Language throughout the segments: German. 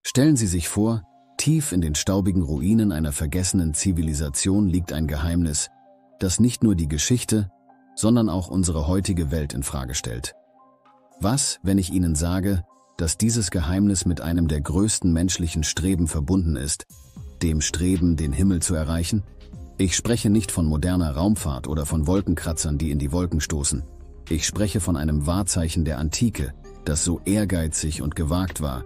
Stellen Sie sich vor, tief in den staubigen Ruinen einer vergessenen Zivilisation liegt ein Geheimnis, das nicht nur die Geschichte, sondern auch unsere heutige Welt in Frage stellt. Was, wenn ich Ihnen sage, dass dieses Geheimnis mit einem der größten menschlichen Streben verbunden ist, dem Streben, den Himmel zu erreichen? Ich spreche nicht von moderner Raumfahrt oder von Wolkenkratzern, die in die Wolken stoßen. Ich spreche von einem Wahrzeichen der Antike, das so ehrgeizig und gewagt war,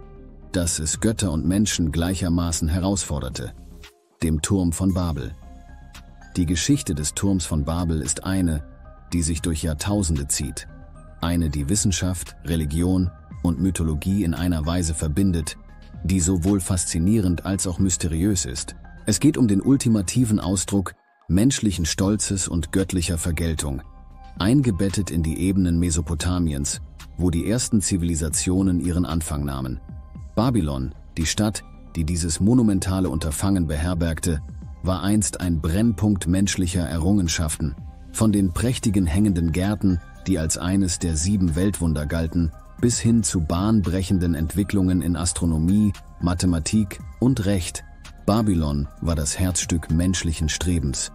dass es Götter und Menschen gleichermaßen herausforderte: dem Turm von Babel. Die Geschichte des Turms von Babel ist eine, die sich durch Jahrtausende zieht. Eine, die Wissenschaft, Religion und Mythologie in einer Weise verbindet, die sowohl faszinierend als auch mysteriös ist. Es geht um den ultimativen Ausdruck menschlichen Stolzes und göttlicher Vergeltung, eingebettet in die Ebenen Mesopotamiens, wo die ersten Zivilisationen ihren Anfang nahmen. Babylon, die Stadt, die dieses monumentale Unterfangen beherbergte, war einst ein Brennpunkt menschlicher Errungenschaften, von den prächtigen hängenden Gärten, die als eines der 7 Weltwunder galten, bis hin zu bahnbrechenden Entwicklungen in Astronomie, Mathematik und Recht. Babylon war das Herzstück menschlichen Strebens.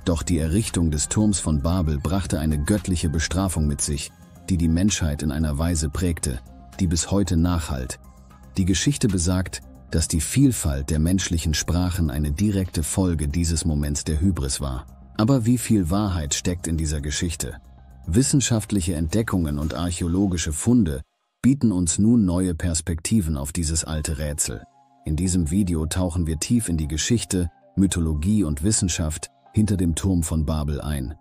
Doch die Errichtung des Turms von Babel brachte eine göttliche Bestrafung mit sich, die die Menschheit in einer Weise prägte, die bis heute nachhallt. Die Geschichte besagt, dass die Vielfalt der menschlichen Sprachen eine direkte Folge dieses Moments der Hybris war. Aber wie viel Wahrheit steckt in dieser Geschichte? Wissenschaftliche Entdeckungen und archäologische Funde bieten uns nun neue Perspektiven auf dieses alte Rätsel. In diesem Video tauchen wir tief in die Geschichte, Mythologie und Wissenschaft hinter dem Turm von Babel ein.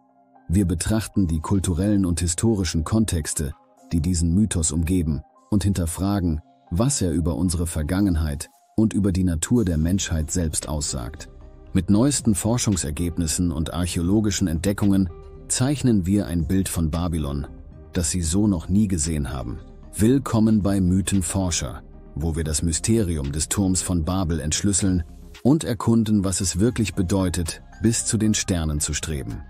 Wir betrachten die kulturellen und historischen Kontexte, die diesen Mythos umgeben, und hinterfragen, was er über unsere Vergangenheit und über die Natur der Menschheit selbst aussagt. Mit neuesten Forschungsergebnissen und archäologischen Entdeckungen zeichnen wir ein Bild von Babylon, das Sie so noch nie gesehen haben. Willkommen bei Mythenforscher, wo wir das Mysterium des Turms von Babel entschlüsseln und erkunden, was es wirklich bedeutet, bis zu den Sternen zu streben.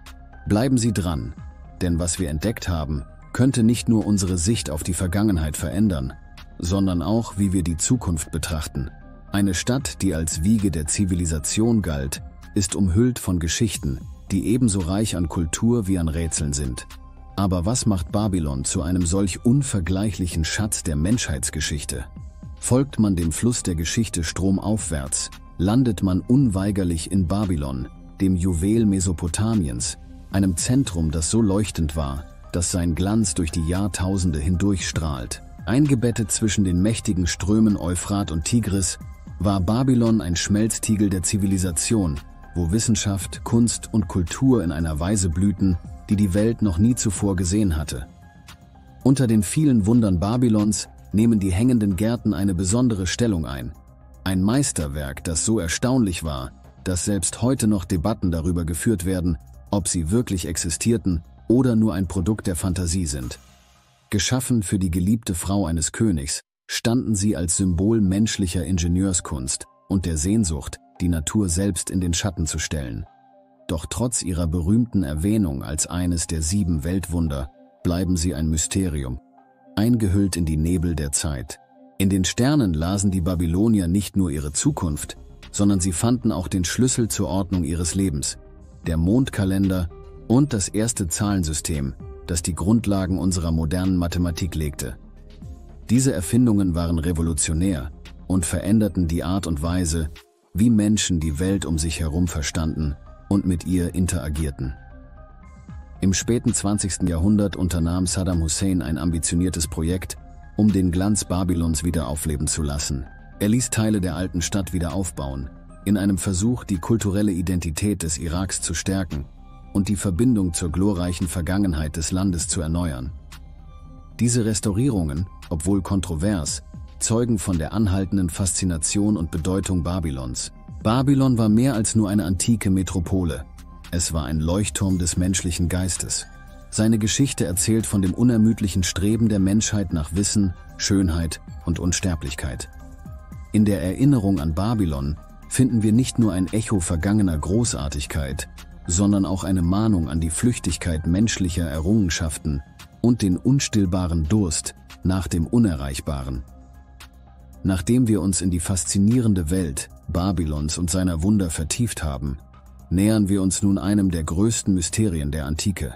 Bleiben Sie dran, denn was wir entdeckt haben, könnte nicht nur unsere Sicht auf die Vergangenheit verändern, sondern auch, wie wir die Zukunft betrachten. Eine Stadt, die als Wiege der Zivilisation galt, ist umhüllt von Geschichten, die ebenso reich an Kultur wie an Rätseln sind. Aber was macht Babylon zu einem solch unvergleichlichen Schatz der Menschheitsgeschichte? Folgt man dem Fluss der Geschichte stromaufwärts, landet man unweigerlich in Babylon, dem Juwel Mesopotamiens, einem Zentrum, das so leuchtend war, dass sein Glanz durch die Jahrtausende hindurch strahlt. Eingebettet zwischen den mächtigen Strömen Euphrat und Tigris, war Babylon ein Schmelztiegel der Zivilisation, wo Wissenschaft, Kunst und Kultur in einer Weise blühten, die die Welt noch nie zuvor gesehen hatte. Unter den vielen Wundern Babylons nehmen die hängenden Gärten eine besondere Stellung ein. Ein Meisterwerk, das so erstaunlich war, dass selbst heute noch Debatten darüber geführt werden, ob sie wirklich existierten oder nur ein Produkt der Fantasie sind. Geschaffen für die geliebte Frau eines Königs, standen sie als Symbol menschlicher Ingenieurskunst und der Sehnsucht, die Natur selbst in den Schatten zu stellen. Doch trotz ihrer berühmten Erwähnung als eines der 7 Weltwunder bleiben sie ein Mysterium, eingehüllt in die Nebel der Zeit. In den Sternen lasen die Babylonier nicht nur ihre Zukunft, sondern sie fanden auch den Schlüssel zur Ordnung ihres Lebens, der Mondkalender und das erste Zahlensystem, das die Grundlagen unserer modernen Mathematik legte. Diese Erfindungen waren revolutionär und veränderten die Art und Weise, wie Menschen die Welt um sich herum verstanden und mit ihr interagierten. Im späten 20. Jahrhundert unternahm Saddam Hussein ein ambitioniertes Projekt, um den Glanz Babylons wieder aufleben zu lassen. Er ließ Teile der alten Stadt wieder aufbauen, in einem Versuch, die kulturelle Identität des Iraks zu stärken und die Verbindung zur glorreichen Vergangenheit des Landes zu erneuern. Diese Restaurierungen, obwohl kontrovers, zeugen von der anhaltenden Faszination und Bedeutung Babylons. Babylon war mehr als nur eine antike Metropole. Es war ein Leuchtturm des menschlichen Geistes. Seine Geschichte erzählt von dem unermüdlichen Streben der Menschheit nach Wissen, Schönheit und Unsterblichkeit. In der Erinnerung an Babylon finden wir nicht nur ein Echo vergangener Großartigkeit, sondern auch eine Mahnung an die Flüchtigkeit menschlicher Errungenschaften und den unstillbaren Durst nach dem Unerreichbaren. Nachdem wir uns in die faszinierende Welt Babylons und seiner Wunder vertieft haben, nähern wir uns nun einem der größten Mysterien der Antike,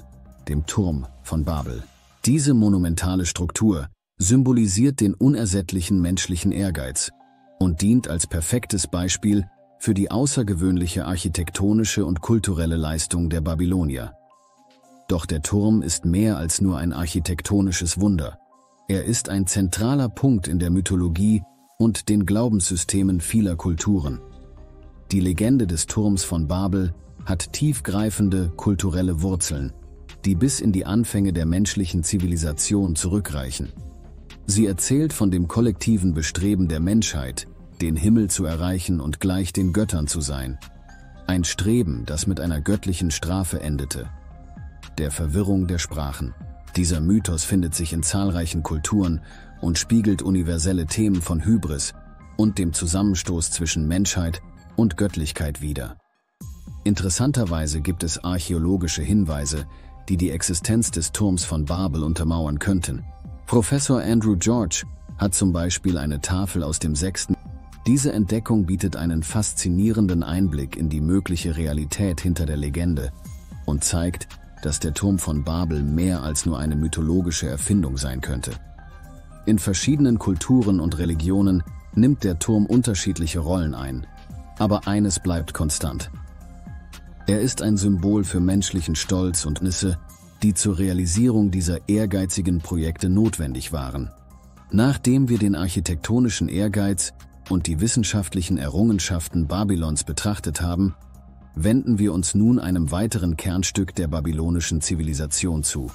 dem Turm von Babel. Diese monumentale Struktur symbolisiert den unersättlichen menschlichen Ehrgeiz und dient als perfektes Beispiel für die außergewöhnliche architektonische und kulturelle Leistung der Babylonier. Doch der Turm ist mehr als nur ein architektonisches Wunder. Er ist ein zentraler Punkt in der Mythologie und den Glaubenssystemen vieler Kulturen. Die Legende des Turms von Babel hat tiefgreifende kulturelle Wurzeln, die bis in die Anfänge der menschlichen Zivilisation zurückreichen. Sie erzählt von dem kollektiven Bestreben der Menschheit, den Himmel zu erreichen und gleich den Göttern zu sein. Ein Streben, das mit einer göttlichen Strafe endete: der Verwirrung der Sprachen. Dieser Mythos findet sich in zahlreichen Kulturen und spiegelt universelle Themen von Hybris und dem Zusammenstoß zwischen Menschheit und Göttlichkeit wider. Interessanterweise gibt es archäologische Hinweise, die die Existenz des Turms von Babel untermauern könnten. Professor Andrew George hat zum Beispiel eine Tafel aus dem 6. Diese Entdeckung bietet einen faszinierenden Einblick in die mögliche Realität hinter der Legende und zeigt, dass der Turm von Babel mehr als nur eine mythologische Erfindung sein könnte. In verschiedenen Kulturen und Religionen nimmt der Turm unterschiedliche Rollen ein, aber eines bleibt konstant: Er ist ein Symbol für menschlichen Stolz und Nisse, die zur Realisierung dieser ehrgeizigen Projekte notwendig waren. Nachdem wir den architektonischen Ehrgeiz und die wissenschaftlichen Errungenschaften Babylons betrachtet haben, wenden wir uns nun einem weiteren Kernstück der babylonischen Zivilisation zu: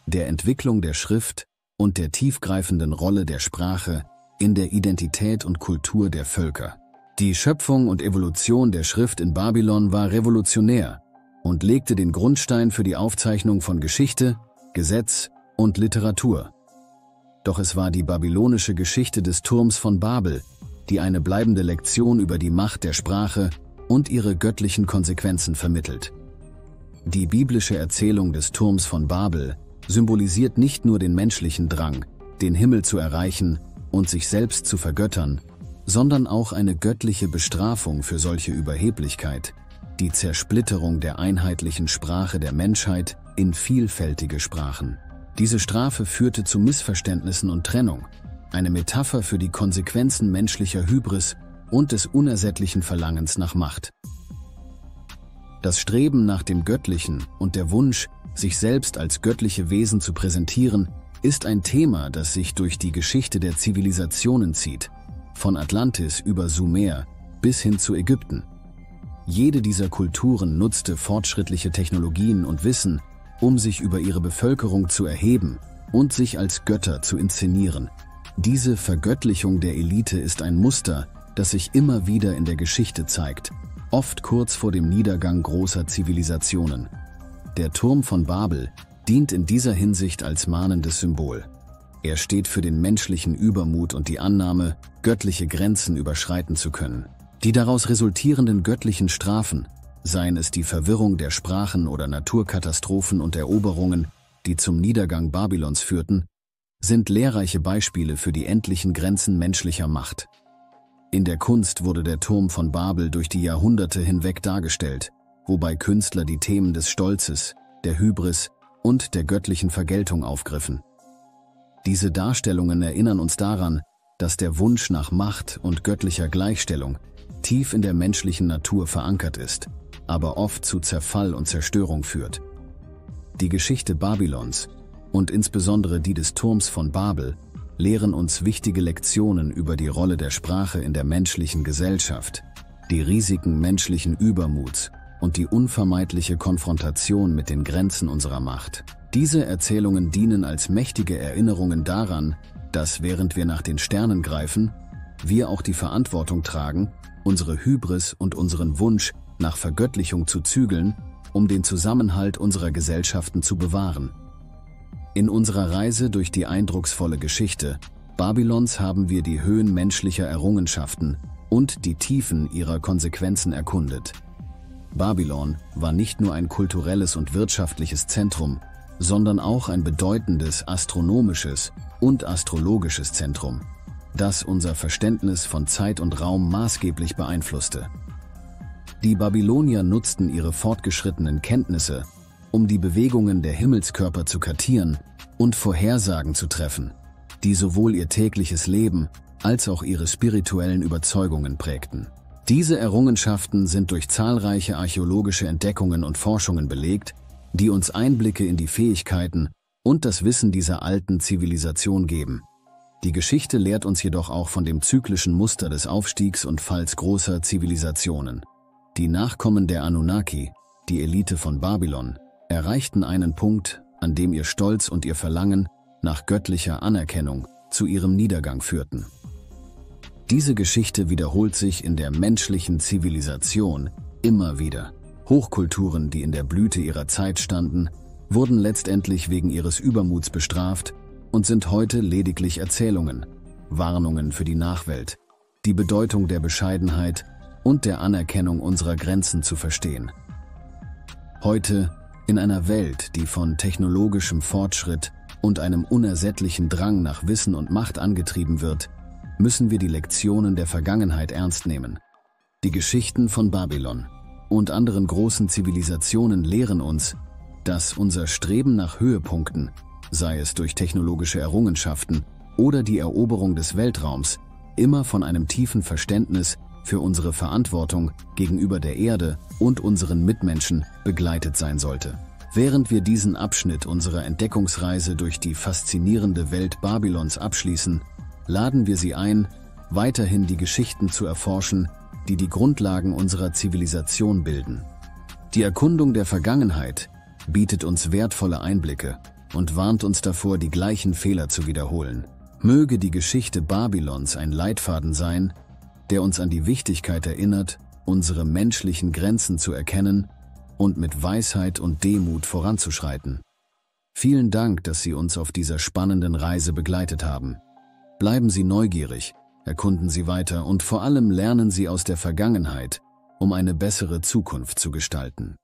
der Entwicklung der Schrift und der tiefgreifenden Rolle der Sprache in der Identität und Kultur der Völker. Die Schöpfung und Evolution der Schrift in Babylon war revolutionär und legte den Grundstein für die Aufzeichnung von Geschichte, Gesetz und Literatur. Doch es war die babylonische Geschichte des Turms von Babel, die eine bleibende Lektion über die Macht der Sprache und ihre göttlichen Konsequenzen vermittelt. Die biblische Erzählung des Turms von Babel symbolisiert nicht nur den menschlichen Drang, den Himmel zu erreichen und sich selbst zu vergöttern, sondern auch eine göttliche Bestrafung für solche Überheblichkeit: die Zersplitterung der einheitlichen Sprache der Menschheit in vielfältige Sprachen. Diese Strafe führte zu Missverständnissen und Trennung, eine Metapher für die Konsequenzen menschlicher Hybris und des unersättlichen Verlangens nach Macht. Das Streben nach dem Göttlichen und der Wunsch, sich selbst als göttliche Wesen zu präsentieren, ist ein Thema, das sich durch die Geschichte der Zivilisationen zieht, von Atlantis über Sumer bis hin zu Ägypten. Jede dieser Kulturen nutzte fortschrittliche Technologien und Wissen, um sich über ihre Bevölkerung zu erheben und sich als Götter zu inszenieren. Diese Vergöttlichung der Elite ist ein Muster, das sich immer wieder in der Geschichte zeigt, oft kurz vor dem Niedergang großer Zivilisationen. Der Turm von Babel dient in dieser Hinsicht als mahnendes Symbol. Er steht für den menschlichen Übermut und die Annahme, göttliche Grenzen überschreiten zu können. Die daraus resultierenden göttlichen Strafen, seien es die Verwirrung der Sprachen oder Naturkatastrophen und Eroberungen, die zum Niedergang Babylons führten, sind lehrreiche Beispiele für die endlichen Grenzen menschlicher Macht. In der Kunst wurde der Turm von Babel durch die Jahrhunderte hinweg dargestellt, wobei Künstler die Themen des Stolzes, der Hybris und der göttlichen Vergeltung aufgriffen. Diese Darstellungen erinnern uns daran, dass der Wunsch nach Macht und göttlicher Gleichstellung tief in der menschlichen Natur verankert ist, aber oft zu Zerfall und Zerstörung führt. Die Geschichte Babylons und insbesondere die des Turms von Babel lehren uns wichtige Lektionen über die Rolle der Sprache in der menschlichen Gesellschaft, die Risiken menschlichen Übermuts und die unvermeidliche Konfrontation mit den Grenzen unserer Macht. Diese Erzählungen dienen als mächtige Erinnerungen daran, dass, während wir nach den Sternen greifen, wir auch die Verantwortung tragen, unsere Hybris und unseren Wunsch nach Vergöttlichung zu zügeln, um den Zusammenhalt unserer Gesellschaften zu bewahren. In unserer Reise durch die eindrucksvolle Geschichte Babylons haben wir die Höhen menschlicher Errungenschaften und die Tiefen ihrer Konsequenzen erkundet. Babylon war nicht nur ein kulturelles und wirtschaftliches Zentrum, sondern auch ein bedeutendes astronomisches und astrologisches Zentrum. das unser Verständnis von Zeit und Raum maßgeblich beeinflusste. Die Babylonier nutzten ihre fortgeschrittenen Kenntnisse, um die Bewegungen der Himmelskörper zu kartieren und Vorhersagen zu treffen, die sowohl ihr tägliches Leben als auch ihre spirituellen Überzeugungen prägten. Diese Errungenschaften sind durch zahlreiche archäologische Entdeckungen und Forschungen belegt, die uns Einblicke in die Fähigkeiten und das Wissen dieser alten Zivilisation geben. Die Geschichte lehrt uns jedoch auch von dem zyklischen Muster des Aufstiegs und Falls großer Zivilisationen. Die Nachkommen der Anunnaki, die Elite von Babylon, erreichten einen Punkt, an dem ihr Stolz und ihr Verlangen nach göttlicher Anerkennung zu ihrem Niedergang führten. Diese Geschichte wiederholt sich in der menschlichen Zivilisation immer wieder. Hochkulturen, die in der Blüte ihrer Zeit standen, wurden letztendlich wegen ihres Übermuts bestraft und sind heute lediglich Erzählungen, Warnungen für die Nachwelt, die Bedeutung der Bescheidenheit und der Anerkennung unserer Grenzen zu verstehen. Heute, in einer Welt, die von technologischem Fortschritt und einem unersättlichen Drang nach Wissen und Macht angetrieben wird, müssen wir die Lektionen der Vergangenheit ernst nehmen. Die Geschichten von Babylon und anderen großen Zivilisationen lehren uns, dass unser Streben nach Höhepunkten, sei es durch technologische Errungenschaften oder die Eroberung des Weltraums, immer von einem tiefen Verständnis für unsere Verantwortung gegenüber der Erde und unseren Mitmenschen begleitet sein sollte. Während wir diesen Abschnitt unserer Entdeckungsreise durch die faszinierende Welt Babylons abschließen, laden wir Sie ein, weiterhin die Geschichten zu erforschen, die die Grundlagen unserer Zivilisation bilden. Die Erkundung der Vergangenheit bietet uns wertvolle Einblicke und warnt uns davor, die gleichen Fehler zu wiederholen. Möge die Geschichte Babylons ein Leitfaden sein, der uns an die Wichtigkeit erinnert, unsere menschlichen Grenzen zu erkennen und mit Weisheit und Demut voranzuschreiten. Vielen Dank, dass Sie uns auf dieser spannenden Reise begleitet haben. Bleiben Sie neugierig, erkunden Sie weiter und vor allem lernen Sie aus der Vergangenheit, um eine bessere Zukunft zu gestalten.